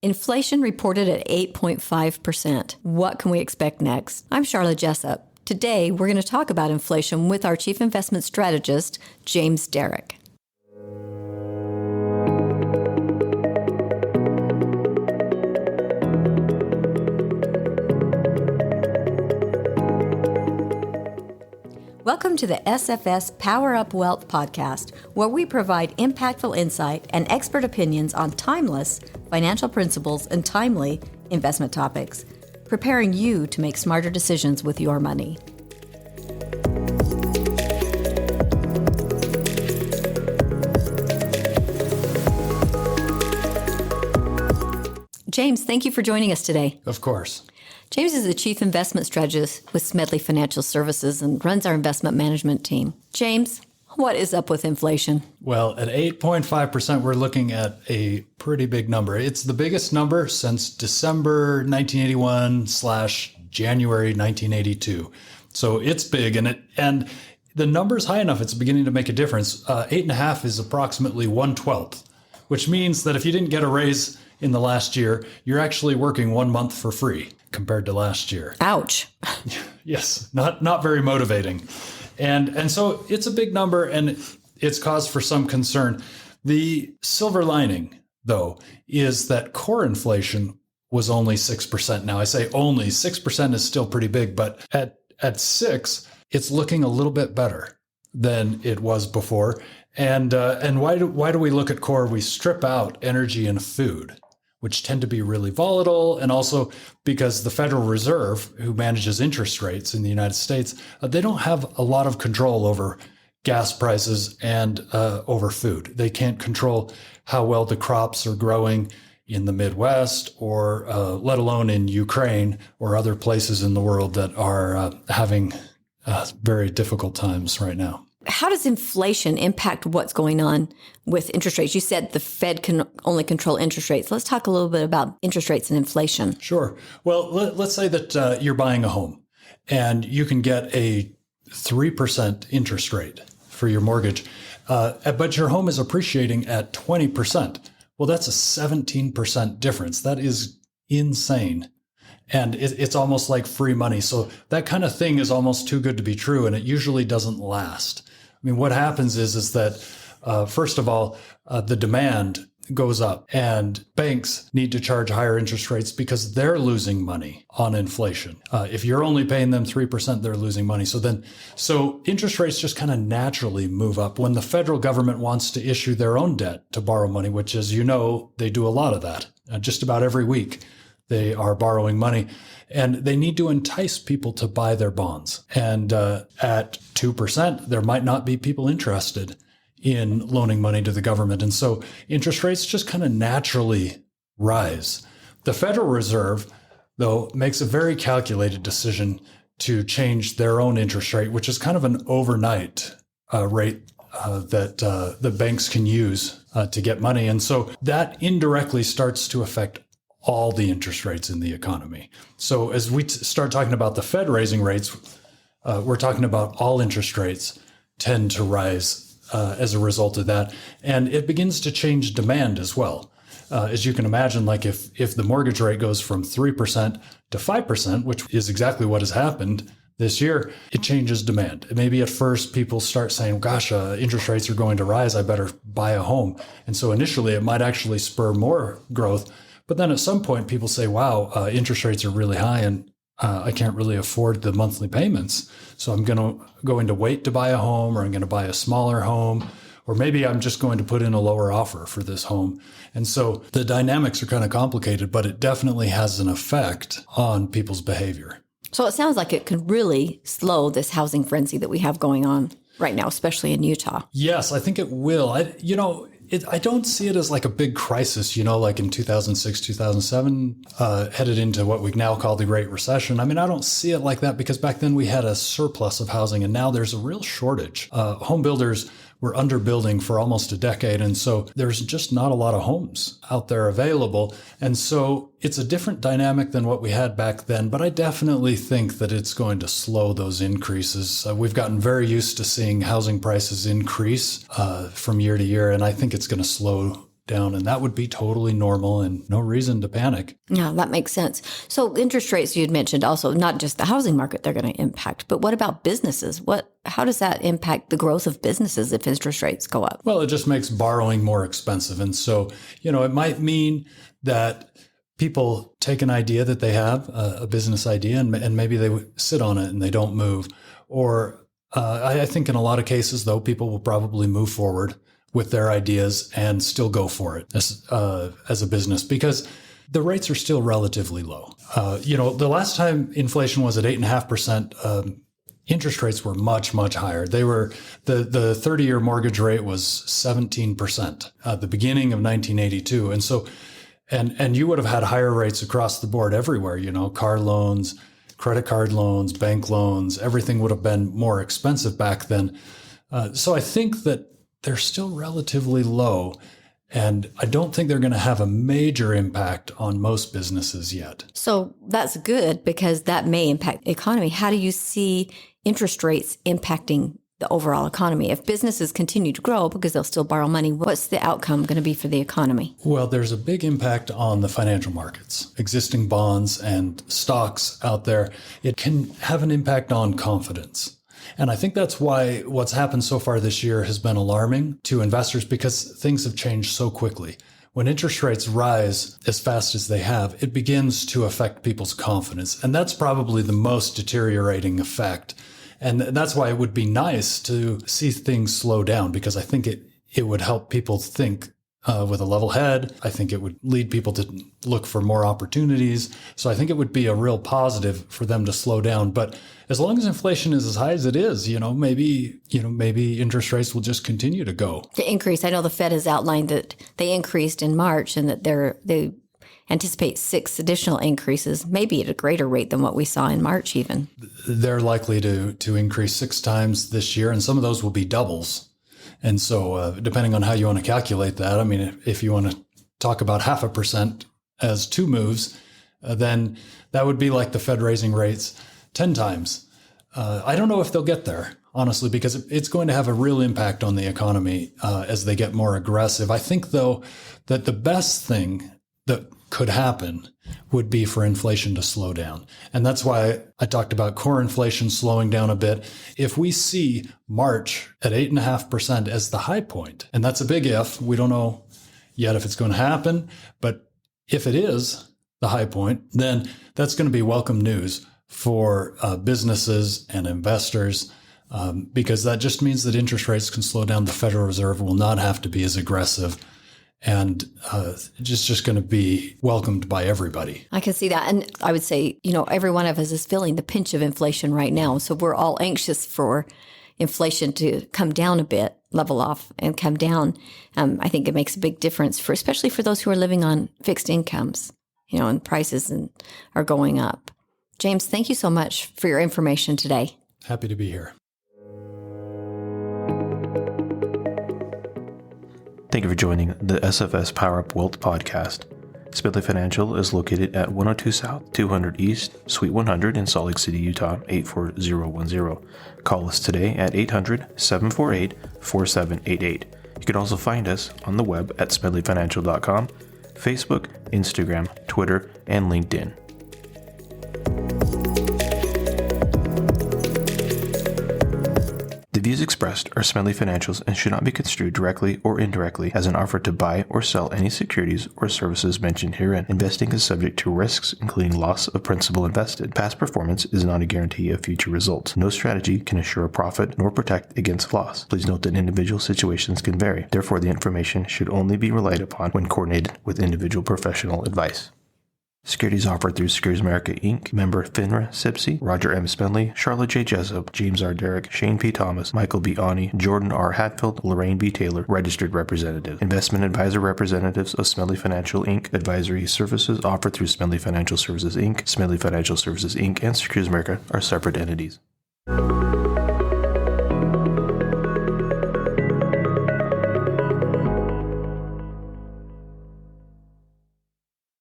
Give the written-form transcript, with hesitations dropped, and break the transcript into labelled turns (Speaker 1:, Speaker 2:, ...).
Speaker 1: Inflation reported at 8.5%. What can we expect next? I'm Sharla Jessop. Today, we're going to talk about inflation with our Chief Investment Strategist, James Derrick. Welcome to the SFS Power Up Wealth podcast, where we provide impactful insight and expert opinions on timeless financial principles and timely investment topics, preparing you to make smarter decisions with your money. James, thank you for joining us today.
Speaker 2: Of course.
Speaker 1: James is the Chief Investment Strategist with Smedley Financial Services and runs our investment management team. James, what is up with inflation?
Speaker 2: Well, at 8.5%, we're looking at a pretty big number. It's the biggest number since December 1981/January 1982. So it's big, and the number's high enough, it's beginning to make a difference. 8.5 is approximately 1/12, which means that if you didn't get a raise in the last year, you're actually working 1 month for free compared to last year.
Speaker 1: Ouch.
Speaker 2: Yes, not very motivating. And so it's a big number, and it's cause for some concern. The silver lining, though, is that core inflation was only 6%. Now, I say only 6% is still pretty big, but at 6, it's looking a little bit better than it was before. And why do we look at core? We strip out energy and food, which tend to be really volatile, and also because the Federal Reserve, who manages interest rates in the United States, they don't have a lot of control over gas prices and over food. They can't control how well the crops are growing in the Midwest, or let alone in Ukraine or other places in the world that are having very difficult times right now.
Speaker 1: How does inflation impact what's going on with interest rates? You said the Fed can only control interest rates. Let's talk a little bit about interest rates and inflation.
Speaker 2: Sure. Well, let's say that you're buying a home and you can get a 3% interest rate for your mortgage, but your home is appreciating at 20%. Well, that's a 17% difference. That is insane. And it's almost like free money. So that kind of thing is almost too good to be true, and it usually doesn't last. I mean, what happens is that, first of all, the demand goes up, and banks need to charge higher interest rates because they're losing money on inflation. If you're only paying them 3%, they're losing money. So interest rates just kind of naturally move up when the federal government wants to issue their own debt to borrow money, which, as you know, they do a lot of that just about every week. They are borrowing money, and they need to entice people to buy their bonds. And at 2%, there might not be people interested in loaning money to the government. And so interest rates just kind of naturally rise. The Federal Reserve, though, makes a very calculated decision to change their own interest rate, which is kind of an overnight rate that the banks can use to get money. And so that indirectly starts to affect all the interest rates in the economy. So as we start talking about the Fed raising rates, we're talking about all interest rates tend to rise as a result of that. And it begins to change demand as well. As you can imagine, like if the mortgage rate goes from 3% to 5%, which is exactly what has happened this year, it changes demand. Maybe at first people start saying, gosh, interest rates are going to rise, I better buy a home. And so initially it might actually spur more growth. But then at some point, people say, wow, interest rates are really high and I can't really afford the monthly payments. So I'm going to wait to buy a home, or I'm going to buy a smaller home, or maybe I'm just going to put in a lower offer for this home. And so the dynamics are kind of complicated, but it definitely has an effect on people's behavior.
Speaker 1: So it sounds like it could really slow this housing frenzy that we have going on right now, especially in Utah.
Speaker 2: Yes, I think it will. I don't see it as like a big crisis, like in 2006, 2007, headed into what we now call the Great Recession. I mean, I don't see it like that because back then we had a surplus of housing, and now there's a real shortage. Home builders were underbuilding for almost a decade, and so there's just not a lot of homes out there available. And so it's a different dynamic than what we had back then, but I definitely think that it's going to slow those increases. We've gotten very used to seeing housing prices increase from year to year, and I think it's going to slow down, and that would be totally normal and no reason to panic.
Speaker 1: Yeah, that makes sense. So interest rates, you'd mentioned also not just the housing market they're going to impact, but what about businesses? How does that impact the growth of businesses if interest rates go up?
Speaker 2: Well, it just makes borrowing more expensive. And so, it might mean that people take an idea that they have, a business idea, and maybe they sit on it and they don't move. Or I think in a lot of cases, though, people will probably move forward with their ideas and still go for it as a business because the rates are still relatively low. The last time inflation was at 8.5%, interest rates were much, much higher. They were the 30-year mortgage rate was 17% at the beginning of 1982. And so, and you would have had higher rates across the board everywhere, car loans, credit card loans, bank loans, everything would have been more expensive back then. So I think that they're still relatively low, and I don't think they're going to have a major impact on most businesses yet.
Speaker 1: So that's good because that may impact the economy. How do you see interest rates impacting the overall economy? If businesses continue to grow because they'll still borrow money, what's the outcome going to be for the economy?
Speaker 2: Well, there's a big impact on the financial markets, existing bonds and stocks out there. It can have an impact on confidence. And I think that's why what's happened so far this year has been alarming to investors because things have changed so quickly. When interest rates rise as fast as they have, it begins to affect people's confidence. And that's probably the most deteriorating effect. And that's why it would be nice to see things slow down because I think it would help people think with a level head. I think it would lead people to look for more opportunities. So I think it would be a real positive for them to slow down. But as long as inflation is as high as it is, maybe interest rates will just continue to go.
Speaker 1: To increase. I know the Fed has outlined that they increased in March and that they anticipate 6 additional increases, maybe at a greater rate than what we saw in March even.
Speaker 2: They're likely to increase 6 times this year, and some of those will be doubles. And so depending on how you want to calculate that, I mean, if you want to talk about 0.5% as 2 moves, then that would be like the Fed raising rates 10 times. I don't know if they'll get there, honestly, because it's going to have a real impact on the economy as they get more aggressive. I think, though, that the best thing that could happen would be for inflation to slow down. And that's why I talked about core inflation slowing down a bit. If we see March at 8.5% as the high point, and that's a big if, we don't know yet if it's going to happen, but if it is the high point, then that's going to be welcome news for businesses and investors because that just means that interest rates can slow down. The Federal Reserve will not have to be as aggressive. And just going to be welcomed by everybody.
Speaker 1: I can see that. And I would say, every one of us is feeling the pinch of inflation right now. So we're all anxious for inflation to come down a bit, level off and come down. I think it makes a big difference especially for those who are living on fixed incomes, and prices are going up. James, thank you so much for your information today.
Speaker 2: Happy to be here.
Speaker 3: Thank you for joining the SFS Power Up Wealth podcast. Smedley Financial is located at 102 South, 200 East, Suite 100 in Salt Lake City, Utah, 84010. Call us today at 800-748-4788. You can also find us on the web at smedleyfinancial.com, Facebook, Instagram, Twitter, and LinkedIn. The views expressed are Smedley Financial's and should not be construed directly or indirectly as an offer to buy or sell any securities or services mentioned herein. Investing is subject to risks, including loss of principal invested. Past performance is not a guarantee of future results. No strategy can assure a profit nor protect against loss. Please note that individual situations can vary. Therefore, the information should only be relied upon when coordinated with individual professional advice. Securities offered through Securities America Inc., member FINRA, SIPC, Roger M. Spenley, Sharla J. Jessop, James R. Derrick, Shane P. Thomas, Michael B. Ani, Jordan R. Hatfield, Lorraine B. Taylor, registered representatives. Investment advisor representatives of Smedley Financial Inc. Advisory services offered through Smedley Financial Services Inc., Smedley Financial Services Inc., and Securities America are separate entities.